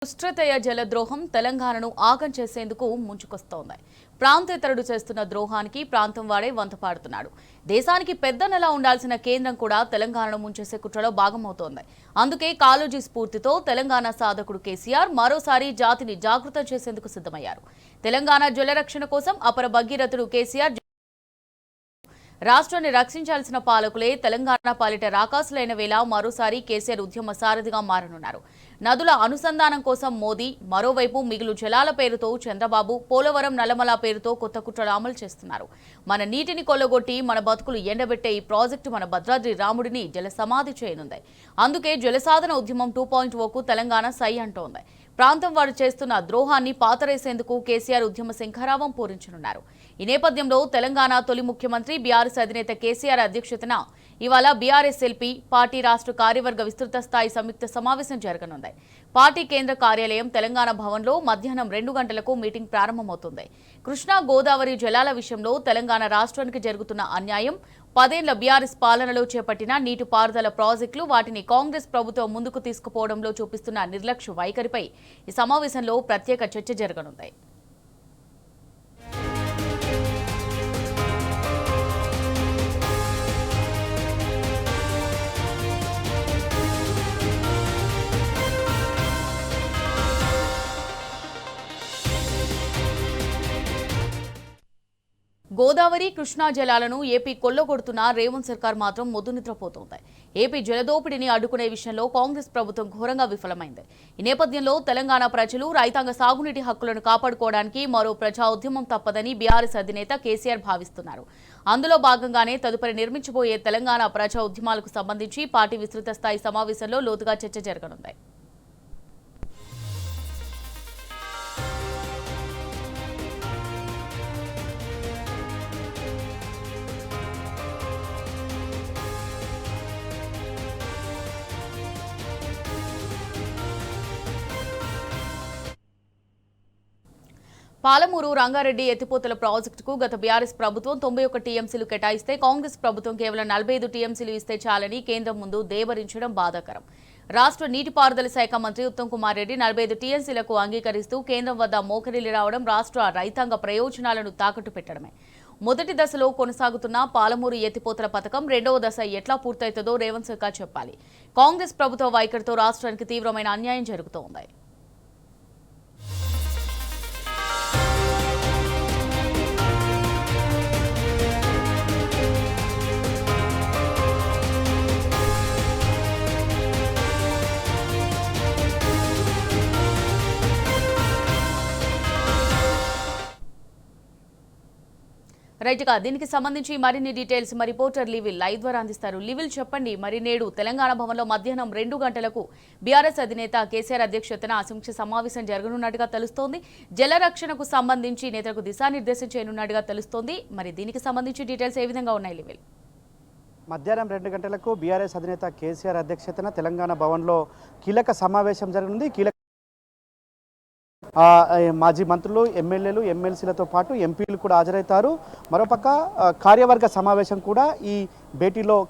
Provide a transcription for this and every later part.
ఉష్ట్రతయ జలద్రోహం తెలంగాణను ఆగం చేసేందుకు ముంచుకొస్తోంది. ప్రాంతేతరుడు చేస్తున్న ద్రోహానికి ప్రాంతం వాడే వంత పాడుతున్నాడు. దేశానికి పెద్దనలా ఉండాల్సిన కేంద్రం కూడా తెలంగాణను ముంచేసే కుట్రలో భాగమవుతోంది. అందుకే కాళోజీ స్ఫూర్తితో తెలంగాణ సాధకుడు కేసీఆర్ మరోసారి జాతిని జాగృతం చేసేందుకు సిద్ధమయ్యారు. తెలంగాణ జలరక్షణ కోసం అపర భగీరథుడు కేసీఆర్ రాష్ట్రాన్ని రక్షించాల్సిన పాలకులే తెలంగాణ పాలిట రాకాసులైన వేళ మరోసారి కేసీఆర్ ఉద్యమ సారథిగా మారనున్నారు. నదుల అనుసంధానం కోసం మోదీ, మరోవైపు మిగులు జలాల పేరుతో చంద్రబాబు, పోలవరం నల్లమల పేరుతో కొత్త కుట్రలు అమలు చేస్తున్నారు. మన నీటిని కొల్లగొట్టి మన బతుకులు ఎండబెట్టే ఈ ప్రాజెక్టు మన భద్రాద్రి రాముడిని జల సమాధి చేయనుంది. అందుకే జలసాధన ఉద్యమం 2.0కు తెలంగాణ సై అంటోంది. ప్రాంతం వారు చేస్తున్న ద్రోహాన్ని పాతరేసేందుకు కేసీఆర్ ఉద్యమ శంఖారావం పూరించనున్నారు. ఈ నేపథ్యంలో తెలంగాణ తొలి ముఖ్యమంత్రి బీఆర్ఎస్ అధినేత కేసీఆర్ అధ్యక్షతన ఇవాళ బీఆర్ఎస్ ఎల్పీ పార్టీ రాష్ట్ర కార్యవర్గ విస్తృత స్థాయి సంయుక్త సమావేశం జరగనుంది. పార్టీ కేంద్ర కార్యాలయం తెలంగాణ భవన్లో మధ్యాహ్నం 2 గంటలకు మీటింగ్ ప్రారంభమవుతుంది. కృష్ణా గోదావరి జలాల విషయంలో తెలంగాణ రాష్ట్రానికి జరుగుతున్న అన్యాయం, 10 ఏళ్ల బీఆర్ఎస్ పాలనలో చేపట్టిన నీటిపారుదల ప్రాజెక్టులు, వాటిని కాంగ్రెస్ ప్రభుత్వం ముందుకు తీసుకుపోవడంలో చూపిస్తున్న నిర్లక్ష్య వైఖరిపై ఈ సమావేశంలో ప్రత్యేక చర్చ జరగనుంది. గోదావరి, కృష్ణా జలాలను ఏపీ కొల్లగొడుతున్న రేవంత్ సర్కార్ మాత్రం మొద్దు నిద్రపోతోంది. ఏపీ జలదోపిడిని అడ్డుకునే విషయంలో కాంగ్రెస్ ప్రభుత్వం ఘోరంగా విఫలమైంది. ఈ నేపథ్యంలో తెలంగాణ ప్రజలు రైతాంగ సాగునీటి హక్కులను కాపాడుకోవడానికి మరో ప్రజా ఉద్యమం తప్పదని బీఆర్ఎస్ అధినేత కేసీఆర్ భావిస్తున్నారు. అందులో భాగంగానే తదుపరి నిర్మించబోయే తెలంగాణ ప్రజా ఉద్యమాలకు సంబంధించి పార్టీ విస్తృత స్థాయి సమావేశంలో లోతుగా చర్చ జరగనుంది. పాలమూరు రంగారెడ్డి ఎత్తిపోతల ప్రాజెక్టుకు గత బీఆర్ఎస్ ప్రభుత్వం 91 టీఎంసీలు కేటాయిస్తే కాంగ్రెస్ ప్రభుత్వం కేవలం 45 టీఎంసీలు ఇస్తే చాలని కేంద్రం ముందు దేవరించడం బాధాకరం. రాష్ట్ర నీటిపారుదల శాఖ మంత్రి ఉత్తమ్ కుమార్ రెడ్డి 45 టీఎంసీలకు అంగీకరిస్తూ కేంద్రం వద్ద మోకరిల్లి రావడం రాష్ట్ర రైతాంగ ప్రయోజనాలను తాకట్టు పెట్టడమే. మొదటి దశలో కొనసాగుతున్న పాలమూరు ఎత్తిపోతల పథకం రెండవ దశ ఎట్లా పూర్తవుతుందో రేవంత్ సర్కార్ చెప్పాలి. కాంగ్రెస్ ప్రభుత్వ వైఖరితో రాష్ట్రానికి తీవ్రమైన అన్యాయం జరుగుతోంది. రైట్గా దీనికి సంబంధించి మరిన్ని డీటెయిల్స్ మా రిపోర్టర్ లివిల్ లైవ్ ద్వారా అందిస్తారు. లివిల్ చెప్పండి, మరి నేడు తెలంగాణ భవన్లో మధ్యాహ్నం 2 గంటలకు బీఆర్ఎస్ అధినేత కేసీఆర్ అధ్యక్షతన అసంఖ్య సమావేశం జరగనున్నట్టుగా తెలుస్తోంది. జల రక్షణకు సంబంధించి నేతలకు దిశానిర్దేశం చేయనున్నట్టుగా తెలుస్తోంది. మరి దీనికి సంబంధించి డీటెయిల్స్ ఏ విధంగా ఉన్నాయి లివిల్? మధ్యాహ్నం 2 గంటలకు బీఆర్ఎస్ అధినేత కేసీఆర్ అధ్యక్షతన తెలంగాణ భవన్లో కీలక సమావేశం జరగనుంది. మాజీ మంత్రులు, ఎమ్మెల్యేలు, ఎమ్మెల్సీలతో పాటు ఎంపీలు కూడా హాజరవుతారు. మరోపక్క కార్యవర్గ సమావేశం కూడా ఈ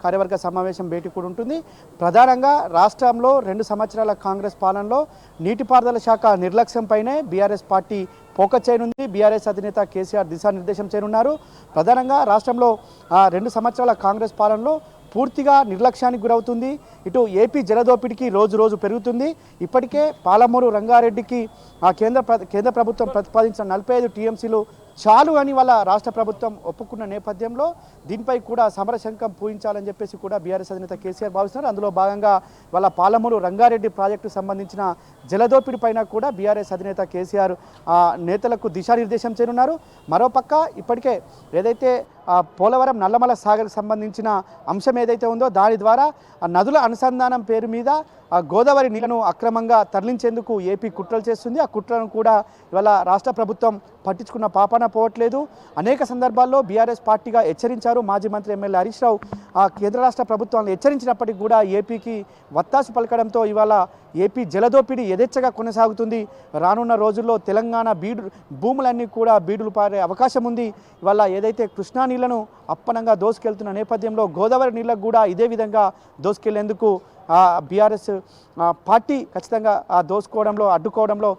కార్యవర్గ సమావేశం భేటీ కూడా ఉంటుంది. ప్రధానంగా రాష్ట్రంలో 2 సంవత్సరాల కాంగ్రెస్ పాలనలో నీటిపారుదల శాఖ నిర్లక్ష్యంపైనే బీఆర్ఎస్ పార్టీ ఫోకస్ చేయనుంది. బీఆర్ఎస్ అధినేత కేసీఆర్ దిశానిర్దేశం చేయనున్నారు. ప్రధానంగా రాష్ట్రంలో 2 సంవత్సరాల కాంగ్రెస్ పాలనలో పూర్తిగా నిర్లక్ష్యానికి గురవుతుంది. ఇటు ఏపీ జలదోపిడికి రోజు రోజు పెరుగుతుంది. ఇప్పటికే పాలమూరు రంగారెడ్డికి కేంద్ర ప్రభుత్వం ప్రతిపాదించిన 45 టీఎంసీలు చాలు అని వాళ్ళ రాష్ట్ర ప్రభుత్వం ఒప్పుకున్న నేపథ్యంలో దీనిపై కూడా సమరశంఖం పూయించాలని చెప్పేసి కూడా బీఆర్ఎస్ అధినేత కేసీఆర్ భావిస్తున్నారు. అందులో భాగంగా వాళ్ళ పాలమూరు రంగారెడ్డి ప్రాజెక్టుకు సంబంధించిన జలదోపిడి పైన కూడా బీఆర్ఎస్ అధినేత కేసీఆర్ నేతలకు దిశానిర్దేశం చేయనున్నారు. మరోపక్క ఇప్పటికే ఏదైతే పోలవరం నల్లమల సాగర్కు సంబంధించిన అంశం ఏదైతే ఉందో దాని ద్వారా నదుల అనుసంధానం పేరు మీద గోదావరి నీళ్లను అక్రమంగా తరలించేందుకు ఏపీ కుట్రలు చేస్తుంది. ఆ కుట్రలను కూడా ఇవాళ రాష్ట్ర ప్రభుత్వం పట్టించుకున్న పాపాన పోవట్లేదు. అనేక సందర్భాల్లో బీఆర్ఎస్ పార్టీగా హెచ్చరించారు. మాజీ మంత్రి ఎమ్మెల్యే హరీష్ రావు కేంద్ర రాష్ట్ర ప్రభుత్వాలను హెచ్చరించినప్పటికీ కూడా ఏపీకి వత్తాసు పలకడంతో ఇవాళ ఏపీ జలదోపిడి యథేచ్ఛగా కొనసాగుతుంది. రానున్న రోజుల్లో తెలంగాణ భూములన్నీ కూడా బీడులు పారే అవకాశం ఉంది. ఇవాళ ఏదైతే కృష్ణా నీళ్లను అప్పనంగా దోసుకెళ్తున్న నేపథ్యంలో గోదావరి నీళ్లకు కూడా ఇదే విధంగా దోసుకెళ్లేందుకు బీఆర్ఎస్ పార్టీ ఖచ్చితంగా దోసుకోవడంలో అడ్డుకోవడంలో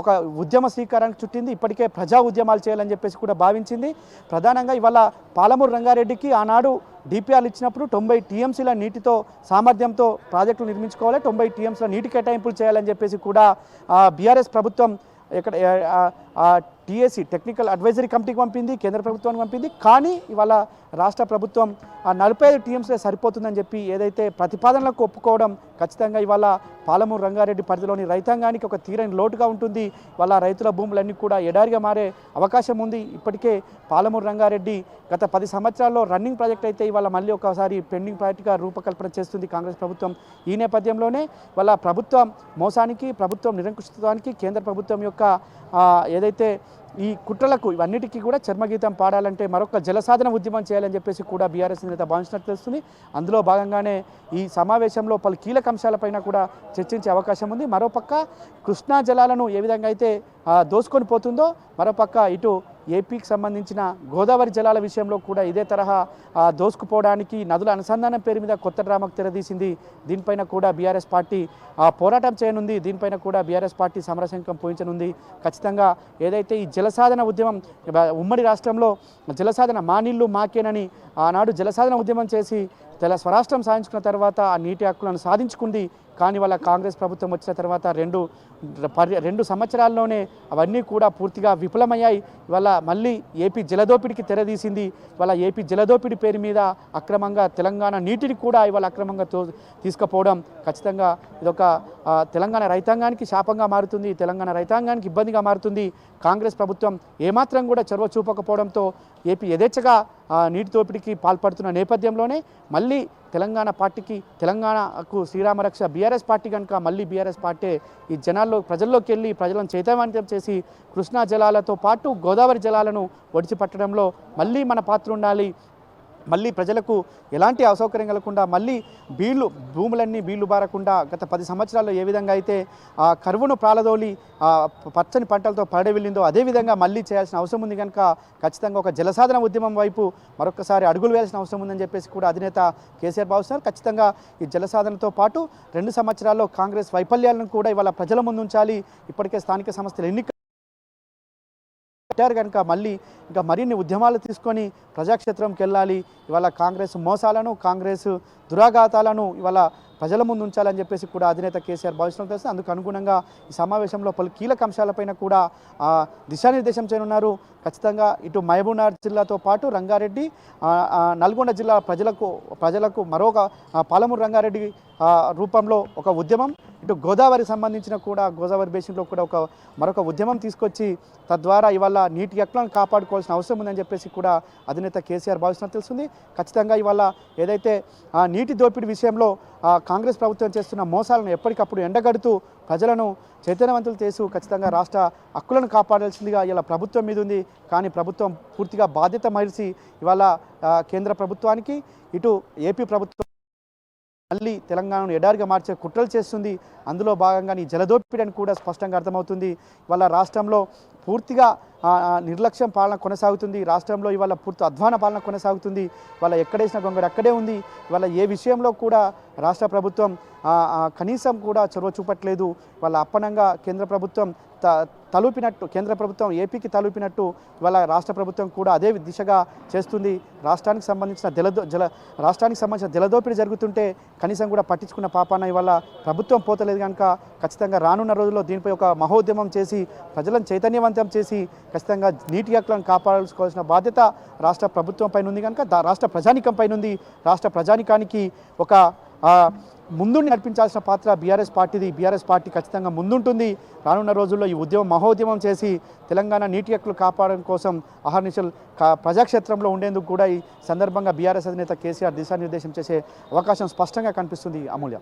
ఒక ఉద్యమ శ్రీకారానికి చుట్టింది. ఇప్పటికే ప్రజా ఉద్యమాలు చేయాలని చెప్పేసి కూడా భావించింది. ప్రధానంగా ఇవాళ పాలమూరు రంగారెడ్డికి ఆనాడు డిపిఆర్లు ఇచ్చినప్పుడు 90 టీఎంసీల నీటితో సామర్థ్యంతో ప్రాజెక్టులు నిర్మించుకోవాలి, 90 టీఎంసీల నీటి కేటాయింపులు చేయాలని చెప్పేసి కూడా బీఆర్ఎస్ ప్రభుత్వం ఇక్కడ టీఏసీ టెక్నికల్ అడ్వైజరీ కమిటీకి పంపింది, కేంద్ర ప్రభుత్వానికి పంపింది. కానీ ఇవాళ రాష్ట్ర ప్రభుత్వం 45 టీఎంసీలే సరిపోతుందని చెప్పి ఏదైతే ప్రతిపాదనలకు ఒప్పుకోవడం ఖచ్చితంగా ఇవాళ పాలమూరు రంగారెడ్డి పరిధిలోని రైతాంగానికి ఒక తీరని లోటుగా ఉంటుంది. వాళ్ళ రైతుల భూములన్నీ కూడా ఎడారిగా మారే అవకాశం ఉంది. ఇప్పటికే పాలమూరు రంగారెడ్డి గత 10 సంవత్సరాల్లో రన్నింగ్ ప్రాజెక్ట్ అయితే ఇవాళ మళ్ళీ ఒకసారి పెండింగ్ ప్రాజెక్టుగా రూపకల్పన చేస్తుంది కాంగ్రెస్ ప్రభుత్వం. ఈ నేపథ్యంలోనే వాళ్ళ ప్రభుత్వం మోసానికి, ప్రభుత్వం నిరంకుశత్వానికి, కేంద్ర ప్రభుత్వం యొక్క ఏదైతే ఈ కుట్రలకు ఇవన్నిటికీ కూడా చర్మగీతం పాడాలంటే మరొక జలసాధన ఉద్యమం చేయాలని చెప్పేసి కూడా బీఆర్ఎస్ నేత భావించినట్టు తెలుస్తుంది. అందులో భాగంగానే ఈ సమావేశంలో పలు కీలక అంశాలపైన కూడా చర్చించే అవకాశం ఉంది. మరోపక్క కృష్ణా జలాలను ఏ విధంగా అయితే దోసుకొని పోతుందో, మరోపక్క ఇటు ఏపీకి సంబంధించిన గోదావరి జలాల విషయంలో కూడా ఇదే తరహా దోసుకుపోవడానికి నదుల అనుసంధానం పేరు మీద కొత్త డ్రామాకు తెరదీసింది. దీనిపైన కూడా బీఆర్ఎస్ పార్టీ పోరాటం చేయనుంది. దీనిపైన కూడా బీఆర్ఎస్ పార్టీ సమరశంఖం పూయించనుంది. ఖచ్చితంగా ఏదైతే ఈ జలసాధన ఉద్యమం ఉమ్మడి రాష్ట్రంలో జలసాధన మా నీళ్లు మాకేనని ఆనాడు జలసాధన ఉద్యమం చేసి స్వరాష్ట్రం సాధించుకున్న తర్వాత ఆ నీటి హక్కులను సాధించుకుంది. కానీ వాళ్ళ కాంగ్రెస్ ప్రభుత్వం వచ్చిన తర్వాత రెండు సంవత్సరాల్లోనే అవన్నీ కూడా పూర్తిగా విఫలమయ్యాయి. ఇవాళ మళ్ళీ ఏపీ జలదోపిడికి తెరదీసింది. ఇవాళ ఏపీ జలదోపిడి పేరు మీద అక్రమంగా తెలంగాణ నీటిని కూడా ఇవాళ అక్రమంగా తీసుకుపోవడం ఖచ్చితంగా ఇదొక తెలంగాణ రైతాంగానికి శాపంగా మారుతుంది, తెలంగాణ రైతాంగానికి ఇబ్బందిగా మారుతుంది. కాంగ్రెస్ ప్రభుత్వం ఏమాత్రం కూడా చొరవ చూపకపోవడంతో ఏపీ యథేచ్ఛగా నీటి దోపిడీకి పాల్పడుతున్న నేపథ్యంలోనే మళ్ళీ తెలంగాణ పార్టీకి, తెలంగాణకు శ్రీరామరక్ష బీఆర్ఎస్ పార్టీ కనుక మళ్ళీ బీఆర్ఎస్ పార్టీ ఈ ప్రజల్లోకి వెళ్ళి ప్రజలను చైతన్యవంతం చేసి కృష్ణా జలాలతో పాటు గోదావరి జలాలను ఒడిచిపట్టడంలో మళ్ళీ మన పాత్ర ఉండాలి. మళ్ళీ ప్రజలకు ఎలాంటి అసౌకర్యం కలగకుండా, మళ్ళీ భూములన్నీ బీళ్లు బారకుండా గత 10 సంవత్సరాల్లో ఏ విధంగా అయితే కరువును ప్రాలదోలి పచ్చని పంటలతో పడవెళ్ళిందో అదేవిధంగా మళ్ళీ చేయాల్సిన అవసరం ఉంది. కనుక ఖచ్చితంగా ఒక జలసాధన ఉద్యమం వైపు మరొకసారి అడుగులు వేయాల్సిన అవసరం ఉందని చెప్పేసి కూడా అధినేత కేసీఆర్ భావిస్తున్నారు. ఖచ్చితంగా ఈ జలసాధనతో పాటు 2 సంవత్సరాల్లో కాంగ్రెస్ వైఫల్యాలను కూడా ఇవాళ ప్రజల ముందు ఉంచాలి. ఇప్పటికే స్థానిక సంస్థల ఎన్నిక కనుక మళ్ళీ ఇంకా మరిన్ని ఉద్యమాలు తీసుకొని ప్రజాక్షేత్రంకి వెళ్ళాలి. ఇవాళ కాంగ్రెస్ మోసాలను, కాంగ్రెస్ దురాఘాతాలను ఇవాళ ప్రజల ముందు ఉంచాలని చెప్పేసి కూడా అధినేత కేసీఆర్ భావించడం తెలుస్తుంది. అందుకు అనుగుణంగా ఈ సమావేశంలో పలు కీలక అంశాలపైన కూడా దిశానిర్దేశం చేయనున్నారు. ఖచ్చితంగా ఇటు మహబూబ్నగర్ జిల్లాతో పాటు రంగారెడ్డి, నల్గొండ జిల్లా ప్రజలకు మరొక పాలమూరు రంగారెడ్డి రూపంలో ఒక ఉద్యమం, ఇటు గోదావరి సంబంధించిన కూడా గోదావరి బేసిన్లో కూడా మరొక ఉద్యమం తీసుకొచ్చి తద్వారా ఇవాళ నీటి హక్కులను కాపాడుకోవాల్సిన అవసరం ఉందని చెప్పేసి కూడా అధినేత కేసీఆర్ భావిస్తున్నట్టు తెలుస్తుంది. ఖచ్చితంగా ఇవాళ ఏదైతే నీటి దోపిడీ విషయంలో కాంగ్రెస్ ప్రభుత్వం చేస్తున్న మోసాలను ఎప్పటికప్పుడు ఎండగడుతూ ప్రజలను చైతన్యవంతులు చేసి ఖచ్చితంగా రాష్ట్ర హక్కులను కాపాడాల్సిందిగా ఇలా ప్రభుత్వం మీద ఉంది. కానీ ప్రభుత్వం పూర్తిగా బాధ్యత మరిచి ఇవాళ కేంద్ర ప్రభుత్వానికి, ఇటు ఏపీ ప్రభుత్వం మళ్ళీ తెలంగాణను ఎడారిగా మార్చే కుట్రలు చేస్తుంది. అందులో భాగంగా ఈ జలదోపిడీ అని కూడా స్పష్టంగా అర్థమవుతుంది. ఇవాళ రాష్ట్రంలో పూర్తిగా నిర్లక్ష్యం పాలన కొనసాగుతుంది. రాష్ట్రంలో ఇవాళ పూర్తి అధ్వాన పాలన కొనసాగుతుంది. ఇవాళ ఎక్కడేసిన గొంగడు అక్కడే ఉంది. ఇవాళ ఏ విషయంలో కూడా రాష్ట్ర ప్రభుత్వం కనీసం కూడా చొరవ చూపట్లేదు. వాళ్ళ అప్పనంగా కేంద్ర ప్రభుత్వం తలూపినట్టు, కేంద్ర ప్రభుత్వం ఏపీకి తలూపినట్టు ఇవాళ రాష్ట్ర ప్రభుత్వం కూడా అదే దిశగా చేస్తుంది. రాష్ట్రానికి సంబంధించిన జలదోపిడీ జరుగుతుంటే కనీసం కూడా పట్టించుకున్న పాపాన ఇవాళ ప్రభుత్వం పోతలేదు. కనుక ఖచ్చితంగా రానున్న రోజుల్లో దీనిపై ఒక మహోద్యమం చేసి ప్రజలను చైతన్యవంతం చేసి ఖచ్చితంగా నీటి హక్కులను కాపాడుకోవాల్సిన బాధ్యత రాష్ట్ర ప్రభుత్వం పైన ఉంది. కనుక రాష్ట్ర ప్రజానికం పైన ఉంది. రాష్ట్ర ప్రజానికానికి ఒక ముందుండి నడిపించాల్సిన పాత్ర బీఆర్ఎస్ పార్టీది. బీఆర్ఎస్ పార్టీ ఖచ్చితంగా ముందుంటుంది. రానున్న రోజుల్లో ఈ మహోద్యమం చేసి తెలంగాణ నీటి హక్కులు కాపాడడం కోసం అహర్నిశలు ప్రజాక్షేత్రంలో ఉండేందుకు కూడా ఈ సందర్భంగా బీఆర్ఎస్ అధినేత కేసీఆర్ దిశానిర్దేశం చేసే అవకాశం స్పష్టంగా కనిపిస్తుంది. అమూల్య.